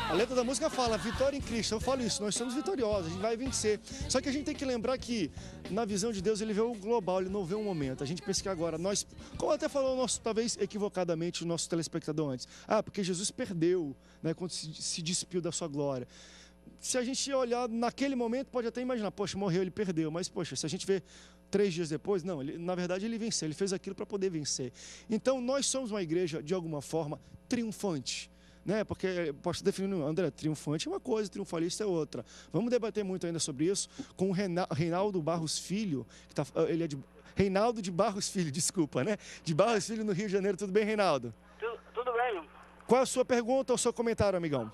A letra da música fala, vitória em Cristo. Eu falo isso, nós somos vitoriosos, a gente vai vencer. Só que a gente tem que lembrar que, na visão de Deus, ele vê o global, ele não vê um momento. A gente pensa que agora, nós, como até falou, talvez equivocadamente, o nosso telespectador antes. Porque Jesus perdeu, né, quando se despiu da sua glória. Se a gente olhar naquele momento, pode até imaginar, poxa, morreu, ele perdeu. Mas, poxa, se a gente vê 3 dias depois, não, na verdade ele venceu, ele fez aquilo para poder vencer. Então, nós somos uma igreja, de alguma forma, triunfante. Né? Porque, posso definir, André, triunfante é uma coisa, triunfalista é outra. Vamos debater muito ainda sobre isso com o Reinaldo Barros Filho, ele é de Reinaldo de Barros Filho, desculpa, né? De Barros Filho, no Rio de Janeiro. Tudo bem, Reinaldo? Tudo bem. Qual é a sua pergunta ou o seu comentário, amigão?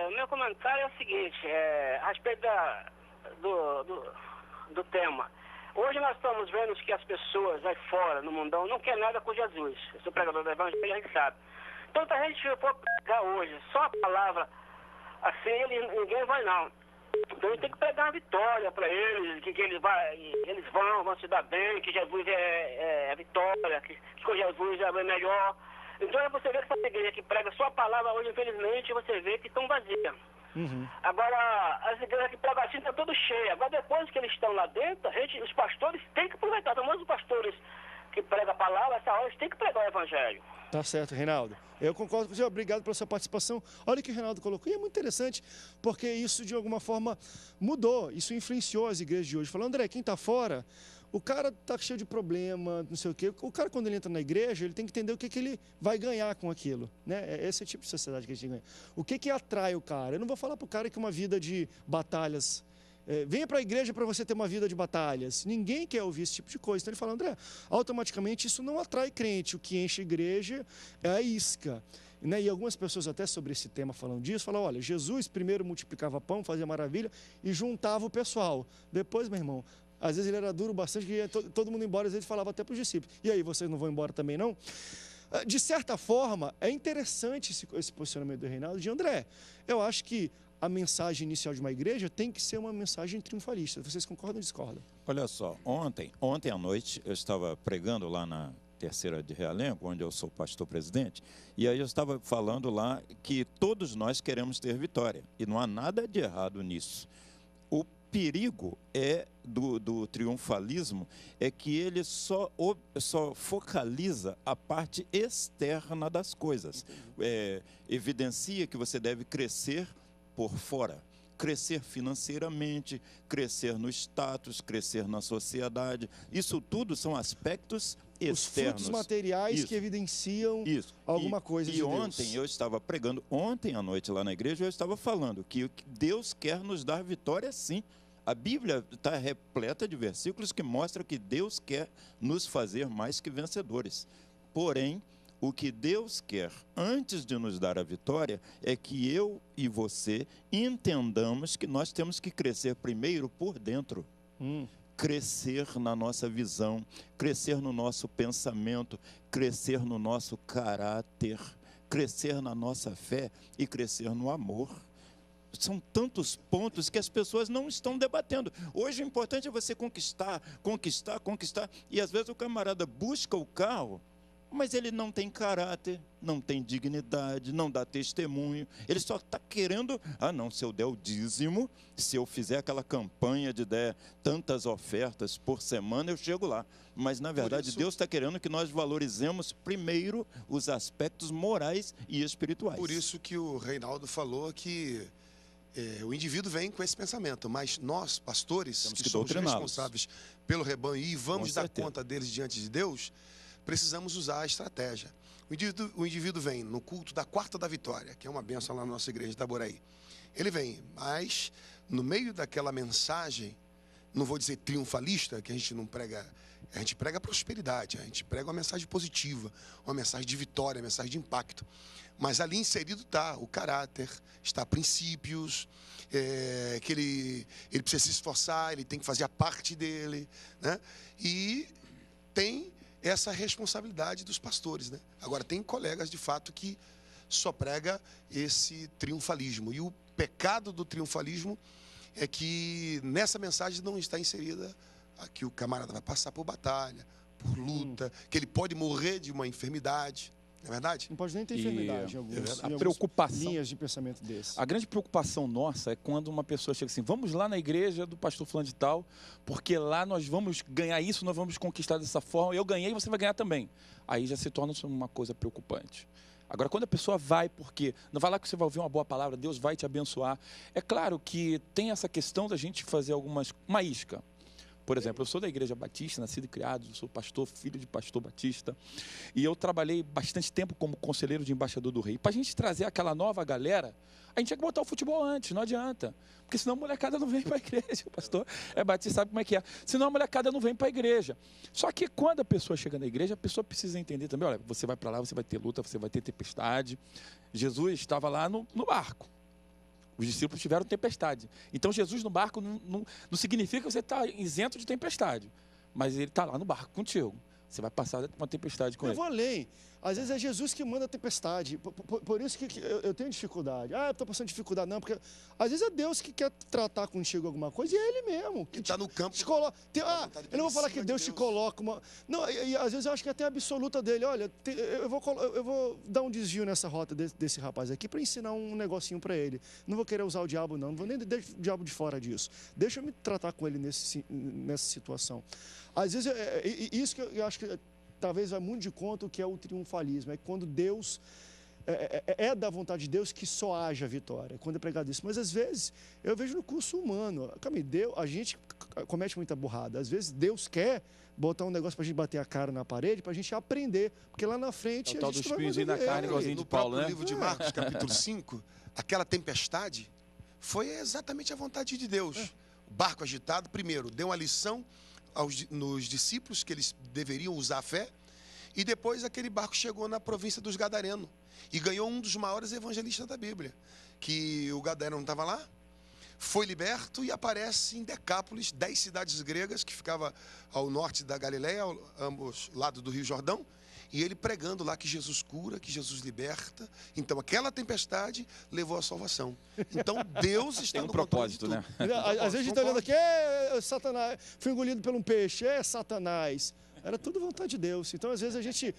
O meu comentário é o seguinte, a respeito do tema. Hoje nós estamos vendo que as pessoas aí fora, no mundão, não querem nada com Jesus. Eu sou pregador do Evangelho, a gente sabe. Então, se a gente for pregar hoje só a palavra, assim, ninguém vai não. Então, a gente tem que pregar uma vitória para eles, que eles vão se dar bem, que Jesus é vitória, que com Jesus é melhor. Então, você vê que essa igreja que prega só a palavra hoje, infelizmente, você vê que estão vazias. Uhum. Agora, as igrejas que pregam assim estão todas cheias. Agora, depois que eles estão lá dentro, os pastores têm que aproveitar. Pelo menos os pastores que pregam a palavra, essa hora, eles têm que pregar o evangelho. Tá certo, Reinaldo. Eu concordo com você, obrigado pela sua participação. Olha o que o Reinaldo colocou, e é muito interessante, porque isso de alguma forma mudou, isso influenciou as igrejas de hoje. Falando, André, quem está fora, o cara está cheio de problema, não sei o quê. O cara, quando ele entra na igreja, ele tem que entender o que ele vai ganhar com aquilo. Né? É esse tipo de sociedade que a gente ganha. O que atrai o cara? Eu não vou falar para o cara que uma vida de batalhas... venha para a igreja para você ter uma vida de batalhas. Ninguém quer ouvir esse tipo de coisa. Então ele fala, André, automaticamente isso não atrai crente. O que enche a igreja é a isca. Né? E algumas pessoas até sobre esse tema falando disso, falam, olha, Jesus primeiro multiplicava pão, fazia maravilha e juntava o pessoal. Depois, meu irmão, às vezes ele era duro bastante, que ia todo mundo embora, às vezes ele falava até para os discípulos. E aí, vocês não vão embora também não? De certa forma, é interessante esse posicionamento do Reinaldo de André. Eu acho que a mensagem inicial de uma igreja tem que ser uma mensagem triunfalista. Vocês concordam ou discordam? Olha só, ontem à noite eu estava pregando lá na Terceira de Realengo, onde eu sou pastor-presidente, e aí eu estava falando lá que todos nós queremos ter vitória, e não há nada de errado nisso. O perigo do triunfalismo é que ele só focaliza a parte externa das coisas. Evidencia que você deve crescer por fora, crescer financeiramente, crescer no status, crescer na sociedade. Isso tudo são aspectos externos. Os frutos materiais que evidenciam alguma coisa de Deus. E ontem eu estava pregando, ontem à noite lá na igreja, eu estava falando que Deus quer nos dar vitória sim. A Bíblia está repleta de versículos que mostram que Deus quer nos fazer mais que vencedores. Porém, o que Deus quer, antes de nos dar a vitória, é que eu e você entendamos que nós temos que crescer primeiro por dentro. Crescer na nossa visão, crescer no nosso pensamento, crescer no nosso caráter, crescer na nossa fé e crescer no amor. São tantos pontos que as pessoas não estão debatendo. Hoje o importante é você conquistar. E às vezes o camarada busca o carro, mas ele não tem caráter, não tem dignidade, não dá testemunho. Ele só está querendo, não, se eu der o dízimo, se eu fizer aquela campanha de der tantas ofertas por semana, eu chego lá. Mas, na verdade, Deus está querendo que nós valorizemos primeiro os aspectos morais e espirituais. Por isso que o Reinaldo falou que o indivíduo vem com esse pensamento, mas nós, pastores, que somos responsáveis pelo rebanho e vamos dar conta deles diante de Deus, precisamos usar a estratégia. O indivíduo vem no culto da quarta da vitória, que é uma bênção lá na nossa igreja de Itaboraí. Ele vem, mas no meio daquela mensagem, não vou dizer triunfalista, que a gente não prega, a gente prega prosperidade, a gente prega uma mensagem positiva, uma mensagem de vitória, uma mensagem de impacto. Mas ali inserido está o caráter, está princípios, que ele precisa se esforçar, ele tem que fazer a parte dele, né? E tem essa responsabilidade dos pastores, né? Agora, tem colegas, de fato, que só prega esse triunfalismo. E o pecado do triunfalismo é que nessa mensagem não está inserida que o camarada vai passar por batalha, por luta, que ele pode morrer de uma enfermidade, Não é verdade? Não pode nem ter enfermidade em algumas preocupação, linhas de pensamento desse. A grande preocupação nossa é quando uma pessoa chega assim, vamos lá na igreja do pastor fulano de tal, porque lá nós vamos ganhar isso, nós vamos conquistar dessa forma, eu ganhei, você vai ganhar também. Aí já se torna uma coisa preocupante. Agora, quando a pessoa vai, porque não vai lá que você vai ouvir uma boa palavra, Deus vai te abençoar. É claro que tem essa questão da gente fazer uma isca. Por exemplo, eu sou da Igreja Batista, nascido e criado, sou pastor, filho de pastor batista, e eu trabalhei bastante tempo como conselheiro de embaixador do rei. Para a gente trazer aquela nova galera, a gente tinha que botar o futebol antes, não adianta. Porque senão a molecada não vem para a igreja. O pastor é batista, sabe como é que é. Senão a molecada não vem para a igreja. Só que quando a pessoa chega na igreja, a pessoa precisa entender também, olha, você vai para lá, você vai ter luta, você vai ter tempestade. Jesus estava lá no barco. Os discípulos tiveram tempestade. Então, Jesus no barco não significa que você está isento de tempestade. Mas ele está lá no barco contigo. Você vai passar uma tempestade com ele. Eu vou além. Às vezes é Jesus que manda a tempestade. Por isso que eu tenho dificuldade. Eu estou passando dificuldade. Não, porque às vezes é Deus que quer tratar contigo alguma coisa e é Ele mesmo. Que está no campo. Eu não vou falar que Deus te coloca uma... Não, e às vezes eu acho que é até absoluta dele. Olha, eu vou dar um desvio nessa rota desse rapaz aqui para ensinar um negocinho para ele. Não vou querer usar o diabo, não. Não vou nem deixar o diabo de fora disso. Deixa eu me tratar com ele nessa situação. Às vezes, isso que eu acho que talvez vai muito de conta o que é o triunfalismo. É quando Deus, é da vontade de Deus que só haja vitória. Quando é pregado isso. Mas às vezes, eu vejo no curso humano, a gente comete muita burrada. Às vezes Deus quer botar um negócio para a gente bater a cara na parede, para a gente aprender. Porque lá na frente... É o tal dos espinhos na carne, igualzinho de Paulo, né? No livro de Marcos, capítulo 5, aquela tempestade foi exatamente a vontade de Deus. O barco agitado, primeiro, deu uma lição nos discípulos que eles deveriam usar a fé, e depois aquele barco chegou na província dos Gadarenos e ganhou um dos maiores evangelistas da Bíblia, que o Gadareno estava lá, foi liberto e aparece em Decápolis, 10 cidades gregas que ficava ao norte da Galileia, ambos lados do Rio Jordão, e ele pregando lá que Jesus cura, que Jesus liberta. Então aquela tempestade levou à salvação. Então Deus está no propósito, né? Às vezes a gente está olhando aqui, Satanás, foi engolido por um peixe, Satanás. Era tudo vontade de Deus. Então, às vezes, a gente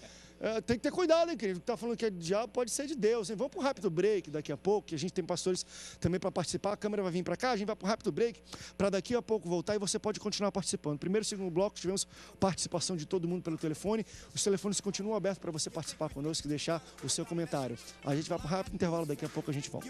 tem que ter cuidado, hein, querido? Está falando que é diabo, pode ser de Deus. Hein? Vamos para um rápido break daqui a pouco, que a gente tem pastores também para participar. A câmera vai vir para cá, a gente vai para um rápido break, para daqui a pouco voltar e você pode continuar participando. Primeiro e segundo bloco, tivemos participação de todo mundo pelo telefone. Os telefones continuam abertos para você participar conosco e deixar o seu comentário. A gente vai para um rápido intervalo, daqui a pouco a gente volta.